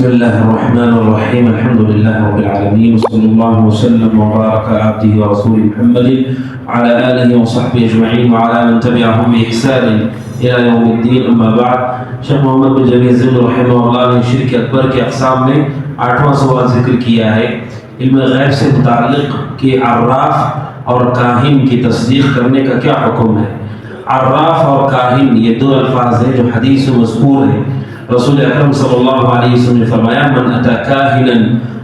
بسم الله الرحمن الرحيم الحمد لله رب العالمين وصلى الله وسلم وبارك على عبده ورسوله محمد وعلى آله وصحبه أجمعين وعلى من تبعهم بإحسان إلى يوم الدين أما بعد شیخ محمد بن جمیل الزمن رحمہ اللہ نے شرک اکبر کے اقسام میں 8واں سوال ذکر کیا ہے علم غیب سے متعلق کہ عراف اور کاہن کی تصدیق کرنے کا کیا حکم ہے۔ عراف اور کاہن یہ دو الفاظ ہیں جو حدیث میں مذکور ہیں۔ رسول اکرم صلی اللہ علیہ وسلم نے فرمایا من اتی کاہنا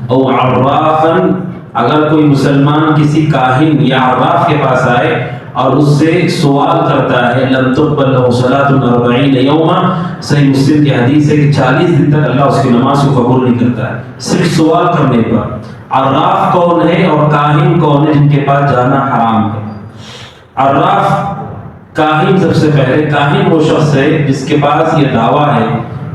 او عرافا، اگر کوئی مسلمان کسی کاہن یا عراف کے پاس آئے اور اس سے سوال کرتا ہے لم تقبل له صلاة 40 یوما، صحیح مسلم کی حدیث ہے کہ 40 دن تک اللہ اس کی نماز کو قبول نہیں کرتا ہے صرف سوال کرنے پر۔ عراف کون ہے اور کاہن کون ہے جن کے پاس جانا حرام ہے؟ عراف کاہن، سب سے پہلے کاہن وہ شخص ہے جس کے پاس یہ دعویٰ ہے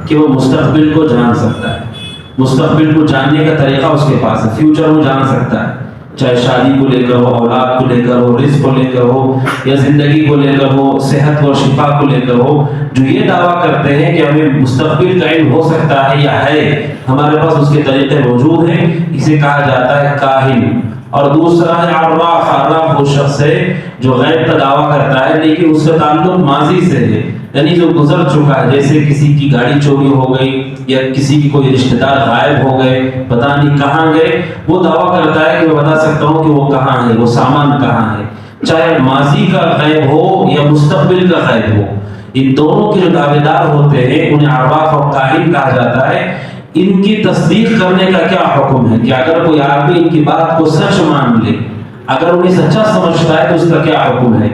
کہ وہ مستقبل کو جان سکتا ہے، مستقبل کو جاننے کا طریقہ اس کے پاس ہے، فیوچر وہ جان سکتا ہے، چاہے شادی کو لے کر ہو، اولاد کو لے کر ہو، رزق کو لے کر ہو، یا زندگی کو لے کر ہو، صحت و شفا کو لے کر ہو۔ جو یہ دعویٰ کرتے ہیں کہ ہمیں مستقبل کا علم ہو سکتا ہے یا ہے، ہمارے پاس اس کے طریقے موجود ہیں، اسے کہا جاتا ہے کاہن۔ اور دوسرا ہے عراف۔ عراف وہ شخص ہے جو غیب کا دعویٰ کرتا ہے لیکن اس کا تعلق ماضی سے ہے، یعنی جو گزر چکا ہے، جیسے کسی کی گاڑی چوری ہو گئی یا کسی کی کوئی رشتہ دار غائب ہو گئے، پتہ نہیں کہاں گئے، وہ دعویٰ کرتا ہے کہ میں بتا سکتا ہوں کہ وہ کہاں ہے، وہ سامان کہاں ہے، چاہے ماضی کا غیب ہو یا مستقبل کا غیب ہو۔ ان دونوں کے جو دعوے دار ہوتے ہیں انہیں عراف اور کاہن کہا جاتا ہے۔ ان کی تصدیق کرنے کا کیا حکم ہے کہ اگر کوئی آدمی ان کی بات کو سچ مان لے، اگر انہیں سچا سمجھتا ہے تو اس کا کیا حکم ہے؟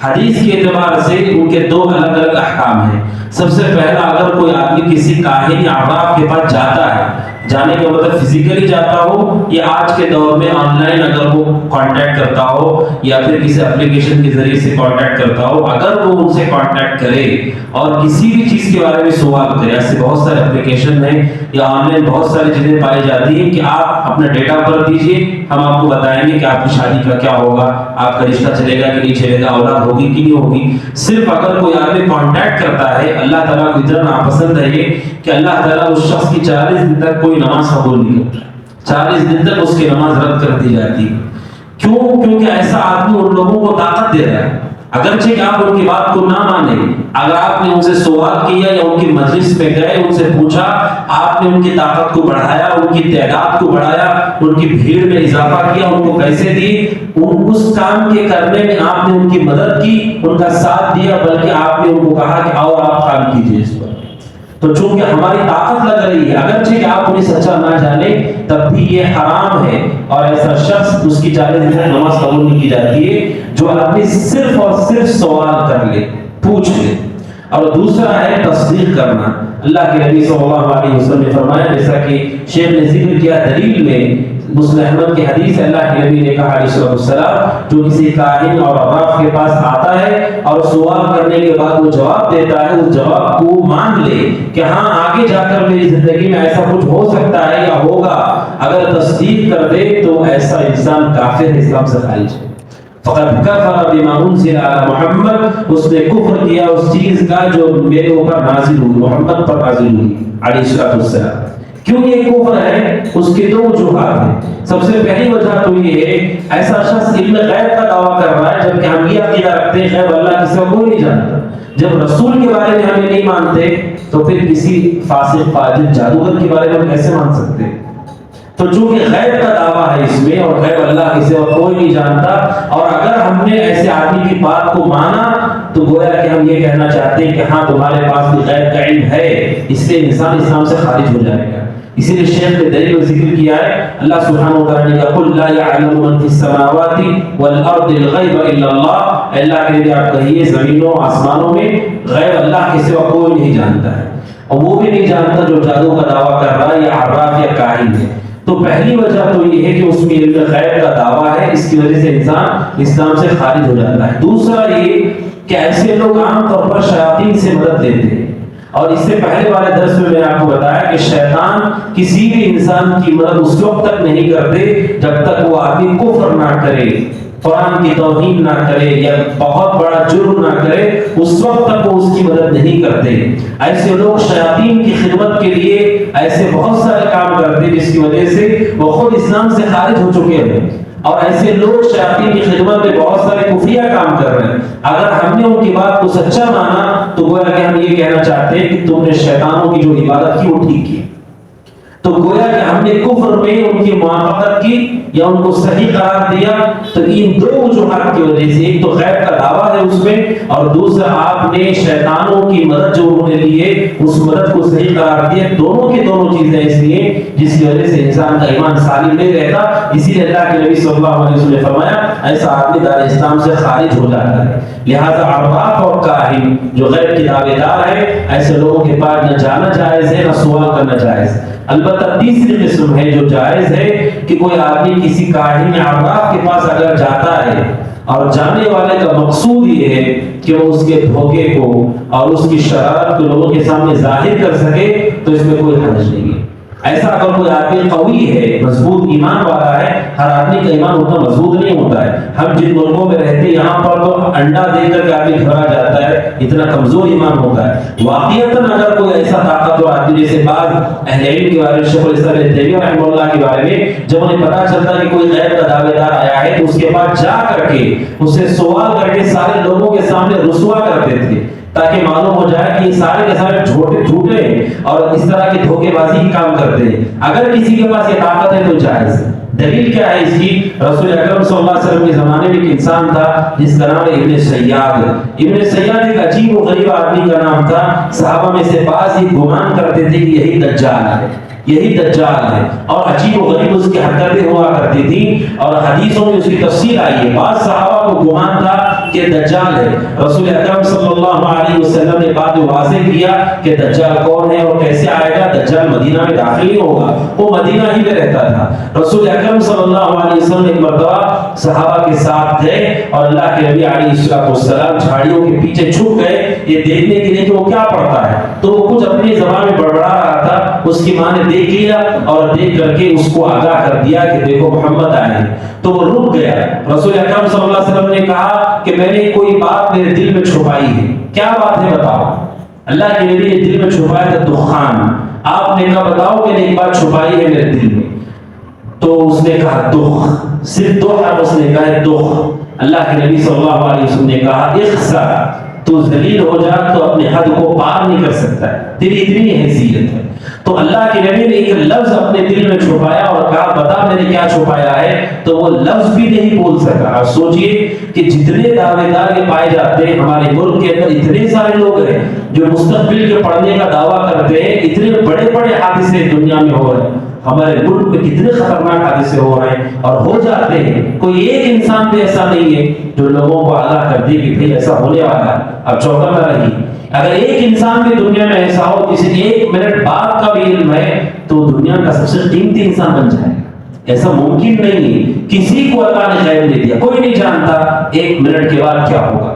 حدیث کے اعتبار سے ان کے دو الگ الگ احکام ہیں۔ سب سے پہلا، اگر کوئی آدمی کسی کاہن یا عراف کے پاس جاتا ہے، جانے کا مطلب فزیکلی جاتا ہو یا آج کے دور میں آن لائن اگر وہ کانٹیکٹ کرتا ہو یا پھر کسی اپلیکیشن کے ذریعے سے کانٹیکٹ کرتا ہو، اگر وہ ان سے کانٹیکٹ کرے اور کسی بھی چیز کے بارے میں سوال کرے، ایسے بہت سارے اپلیکیشن ہیں یا آن لائن بہت ساری چیزیں پائی جاتی ہیں کہ آپ اپنا ڈیٹا پر دیجئے، ہم آپ کو بتائیں گے کہ آپ کی شادی کا کیا ہوگا، آپ کا رشتہ چلے گا کہ نہیں چلے گا، اولاد ہوگی کہ نہیں ہوگی۔ صرف اگر کوئی آدمی کانٹیکٹ کرتا ہے، اللہ تعالیٰ کو اتنا ناپسند ہے یہ کہ اللہ تعالیٰ اس شخص کی 40 دن تک کوئی نماز قبول نہیں کرتا، 40 دن تک اس کی نماز رد کر دی جاتی ہے۔ کیوں؟ کیونکہ ایسا آدمی ان لوگوں کو طاقت دے رہا ہے، اگرچہ کہ آپ ان کی بات کو نہ مانیں، اگر آپ نے ان سے سوال کیا یا ان کی مجلس پہ گئے، ان سے پوچھا، آپ نے ان کی طاقت کو بڑھایا، ان کی تعداد کو بڑھایا، ان کی بھیڑ میں اضافہ کیا، ان کو پیسے دیے، اس کام کے کرنے میں آپ نے ان کی مدد کی، ان کا ساتھ دیا، بلکہ آپ نے ان کو کہا کہ آؤ آپ کام کیجیے اس پر۔ تو چونکہ ہماری طاقت لگ رہی ہے، اگرچہ کہ آپ انہیں سچا نہ جانے، تب بھی یہ حرام ہے، اور ایسا شخص اس کی 40 دن تک نماز قبول نہیں کی جاتی ہے جو آدمی صرف اور صرف سوال کر لے، پوچھ لے۔ اور دوسرا ہے تصدیق کرنا۔ اللہ کے نبی صلی اللہ علیہ وسلم نے فرمایا، جیسا کہ شیخ نے ذکر کیا دلیل میں، مسلم احمد کی حدیث، اللہ کے نبی نے کہا علیہ السلام، جو کسی کاہن اور عراف کے پاس آتا ہے اور سوال کرنے کے بعد وہ جواب دیتا ہے، اس جواب کو مان لے کہ ہاں آگے جا کر میری زندگی میں ایسا کچھ ہو سکتا ہے یا ہوگا، اگر تصدیق کر دے تو ایسا انسان کافر ہے، اسلام سے خارج ہے۔ فقط کفر بما انزل علی محمد، اس نے کفر کیا اس چیز کا جو میرے اوپر نازل ہوئی، محمد پر نازل ہوئی علیہ السلام۔ کیوں یہ کفر ہے؟ اس کے دو وجوہات ہیں۔ سب سے پہلی وجہ تو یہ ہے، ایسا شخص علم غیب کا دعویٰ کر رہا ہے جبکہ ہم یہ عقیدہ رکھتے ہیں غیب اللہ کے سوا کوئی نہیں جانتا۔ جب رسول کے بارے میں ہمیں نہیں مانتے تو پھر کسی فاسق فاجر جادوگر کے بارے میں ہم کیسے مان سکتے ہیں؟ تو چونکہ غیب کا دعویٰ ہے اس میں، اور غیب اللہ کے سوا کوئی نہیں جانتا، اور اگر ہم نے ایسے آدمی کی بات کو مانا تو گویا کہ ہم یہ کہنا چاہتے ہیں کہ ہاں تمہارے پاس بھی غیب کا علم ہے، اس سے انسان اسلام سے خارج ہو جائے گا۔ اسی لیے شیخ نے دلیل میں ذکر کیا ہے، اللہ سبحانہ وتعالیٰ نے کہا قل لا يعلم من في السماوات والارض الغیب الا اللہ، اللہ کے لیے آپ کہیے زمینوں آسمانوں میں غیب اللہ کے سوا کوئی نہیں جانتا ہے، اور وہ بھی نہیں جانتا جو جادو کا دعویٰ کر رہا ہے یا عراف یا کاہن ہے۔ تو پہلی وجہ تو یہ ہے کہ اس میں علم غیب کا دعویٰ ہے، اس کی وجہ سے انسان اسلام سے خارج ہو جاتا ہے۔ دوسرا یہ کہ ایسے لوگ عام طور پر شیاطین سے مدد لیتے ہیں، اور اس سے پہلے والے درس میں نے آپ کو بتایا کہ شیطان کسی بھی انسان کی مدد اس وقت تک نہیں کرتے جب تک وہ آدمی کفر نہ کرے، قرآن کی توہین نہ کرے یا بہت بڑا جرم نہ کرے، اس وقت تک وہ اس کی مدد نہیں کرتے۔ ایسے لوگ شیاطین کی خدمت کے لیے ایسے بہت سارے کام کرتے جس کی وجہ سے وہ خود اسلام سے خارج ہو چکے ہیں، اور ایسے لوگ شیاطین کی خدمت میں بہت سارے کفریہ کام کر رہے ہیں۔ اگر ہم نے ان کی بات کو سچا مانا تو گویا کہ ہم یہ کہنا چاہتے ہیں کہ تم نے شیطانوں کی جو عبادت کی وہ ٹھیک کی، تو گویا کہ ہم نے کفر میں ان کی موافقت کی یا ان کو صحیح قرار دیا۔ تو ان دو وجوہات کی وجہ سے، ایک تو غیب کا دعویٰ ہے اس میں، اور دوسرا آپ نے شیطانوں کی مدد جو انہوں نے لی ہے اس مدد کو صحیح قرار دیا۔ دونوں کی دونوں چیزیں اس لیے جس کی وجہ سے انسان کا ایمان سالم نہیں رہتا۔ اسی لیے اللہ کے نبی صلی اللہ علیہ وسلم نے فرمایا ایسا آدمی دار اسلام سے خارج ہو جاتا ہے۔ لہذا عرباق اور کاہن جو غیب کے دعوے دار ہیں، ایسے لوگوں کے پاس نہ جانا جائز ہے نہ سوال کرنا جائز ہے۔ البتہ تیسری قسم ہے جو جائز ہے کہ کوئی آدمی کسی کاہن یا عرباق کے پاس اگر جاتا ہے اور جانے والے کا مقصود یہ ہے کہ وہ اس کے دھوکے کو اور اس کی شرارت کو لوگوں کے سامنے ظاہر کر سکے تو اس میں کوئی حرج نہیں ہے۔ ایسا اگر کوئی آدمی قوی ہے، مضبوط ایمان والا ہے، ہر آدمی کا ایمان اتنا مضبوط نہیں ہوتا ہے۔ ہم جن ملکوں میں رہتے ہیں یہاں پر تو انڈا دے کر کے آدمی گھبرا جاتا ہے، اتنا کمزور ایمان ہوتا ہے۔ واقعتاً اگر کوئی ایسا طاقتور آدمی جیسے بعض اہل علم کے بارے میں شیخ الاسلام ابن تیمیہ رحمہ اللہ کے بارے میں جب انہیں پتہ چلتا ہے کہ کوئی غیب کا دعوے دار آیا ہے تو اس کے پاس جا کر کے اس سے سوال کر کے سارے لوگوں کے سامنے رسوا کرتے تھے تاکہ معلوم ہو جائے کہ یہ سارے کے سارے جھوٹے ہیں اور اس طرح کی دھوکے بازی کی کام کرتے ہیں۔ اگر کسی کے پاس یہ طاقت ہے تو جائز ہے۔ دلیل کیا ہے اس کی؟ رسول اکرم صلی اللہ علیہ وسلم کے زمانے میں ایک انسان تھا جس کا نام ابن سیاد۔ ابن سیاد ایک عجیب و غریب آدمی کا نام تھا۔ صحابہ میں سے بعض ہی گمان کرتے تھے کہ یہی دجال ہے، یہی دجال ہے، اور عجیب و غریب اس کی حرکتیں ہوا کرتی تھی اور حدیثوں میں اس کی تفصیل آئی ہے۔ بعض صحابہ کو گمان تھا کہ دجال ہے۔ رسول اکرم صلی اللہ علیہ وسلم نے بات واضح کیا کہ دجال کون ہے اور کیسے آئے گا۔ دجال مدینہ میں داخل نہیں ہوگا، وہ مدینہ ہی میں رہتا تھا۔ رسول اکرم صلی اللہ علیہ وسلم ایک مرتبہ صحابہ کے ساتھ تھے اور اللہ کے نبی علیہ السلام جھاڑیوں کے پیچھے چھپ گئے یہ دیکھنے کے لیے کہ وہ کیا پڑھتا ہے، تو وہ کچھ اپنی زبان میں بڑبڑا رہا تھا۔ اس کی ماں نے دیکھ لیا اور دیکھ کر کے اس کو آگاہ کر دیا کہ دیکھو محمد آئے ہیں، تو وہ رک گیا۔ رسول اکرم صلی اللہ علیہ وسلم نے کہا کہ میں نے کوئی بات میرے دل میں چھپائی ہے، کیا بات ہے بتاؤ؟ اللہ کے نبی نے دل میں چھپایا تھا دخان۔ آپ نے کہا بتاؤ میں نے ایک بات چھپائی ہے میرے دل میں، تو اس نے کہا دخ، صرف دو حرف اس نے کہا دخ۔ اللہ کے نبی صلی اللہ علیہ وسلم نے کہا اخسا، تو ذلیل ہو جا، تو اپنے حد کو پار نہیں کر سکتا ہے، تیری اتنی حیثیت ہے۔ تو اللہ کے نبی نے ایک لفظ اپنے دل میں چھپایا اور کہا بتا میں نے کیا چھپایا ہے، تو وہ لفظ بھی نہیں بول سکا۔ اور سوچئے کہ جتنے دعوے دار یہ پائے جاتے ہیں ہمارے ملک کے اندر، اتنے سارے لوگ ہیں جو مستقبل کے پڑھنے کا دعویٰ کرتے ہیں، اتنے بڑے بڑے حادثے دنیا میں ہو رہے ہیں، ہمارے ملک میں کتنے خطرناک حادثے ہو رہے ہیں اور ہو جاتے ہیں۔ کوئی ایک انسان بھی ایسا نہیں ہے جو لوگوں کو آگاہ کر دے کہ بھئی ایسا ہونے والا ہے، اب چوکا نہ رہی۔ اگر ایک انسان بھی دنیا میں ایسا ہو جسے ایک منٹ بعد کا بھی علم ہے تو دنیا کا سب سے قیمتی انسان بن جائے۔ ایسا ممکن نہیں ہے، کسی کو اللہ نے غیب نہیں دیا، کوئی نہیں جانتا ایک منٹ کے بعد کیا ہوگا،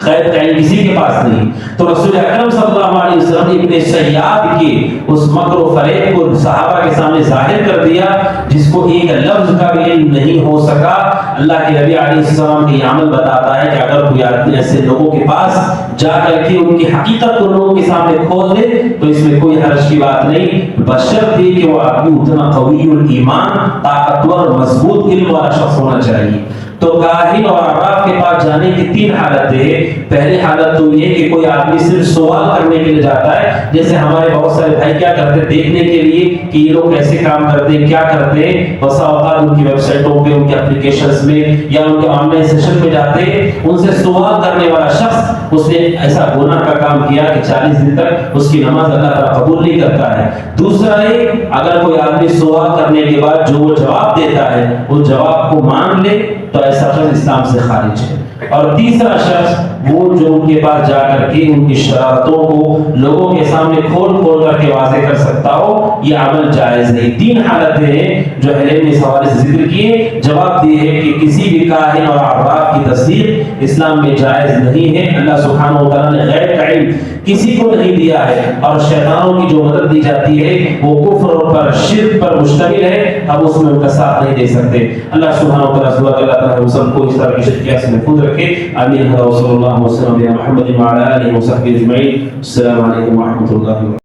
غیب کا علم کسی کے پاس نہیں۔ تو رسول اکرم صلی اللہ علیہ وسلم نے ابن سیاد کے اس مکر و فریب کو صحابہ کے سامنے ظاہر کر دیا جس کو ایک لفظ کا بھی علم نہیں ہو سکا۔ اللہ کے نبی علیہ السلام کی عمل بتاتا ہے کہ اگر کوئی آدمی ایسے لوگوں کے پاس جا کر کے ان کی حقیقت کو لوگوں کے سامنے کھول دے تو اس میں کوئی حرج کی بات نہیں، بشرطے کہ وہ آدمی اتنا قوی الایمان، طاقتور اور مضبوط علم والا شخص ہونا چاہیے۔ تو کاہن اور عراف کے پاس جانے کی تین حالتیں ہیں۔ پہلی حالت تو یہ کہ کوئی آدمی صرف سوال کرنے کے لیے جاتا ہے، جیسے ہمارے بہت سارے بھائی کیا کرتے ہیں دیکھنے کے لیے کہ یہ لوگ کیسے کام کرتے ہیں، کیا کرتے ہیں۔ بسا اوقات ان کی ویب سائٹوں پہ، ان کے اپلیکیشنز میں یا ان کے آن لائن سیشن میں جاتے ہیں، ان سے سوال کرنے والا شخص اس نے ایسا گناہ کا کام کیا کہ 40 دن تک اس کی نماز اللہ تعالیٰ قبول نہیں کرتا ہے۔ دوسرا ہے اگر کوئی آدمی سوال کرنے کے بعد جو وہ جواب دیتا ہے وہ جواب کو مان لے تو ایسا شخص اسلام سے خارج ہے۔ اور تیسرا شخص وہ جو ان کے پاس جا کر کے ان کی شرارتوں کو لوگوں کے سامنے کھول کھول کر کے واضح کر سکتا ہو، یہ عمل جائز نہیں۔ 3 حالتیں ہیں جو اہل علم نے اس حوالے سے ذکر کیے، جواب دیے ہے کہ کسی بھی کاہن اور عراف کی تصدیق اسلام میں جائز نہیں ہے۔ اللہ سبحانہ و تعالیٰ نے غیب کا علم کسی کو نہیں دیا ہے، اور شیطانوں کی جو مدد دی جاتی ہے وہ کفر پر، شرک پر مشتمل ہے، اب اس میں ان کا ساتھ نہیں دے سکتے۔ اللہ سبحانہ و تعالیٰ سے دعا کہ اللہ تعالیٰ ہم سب کو اس طرح کی شرکیات سے محفوظ رکھے، آمین۔ صلی اللہ وسلم علی محمد وعلی آلہ وصحبہ اجمعین۔ السلام علیکم ورحمۃ اللہ وبرکاتہ۔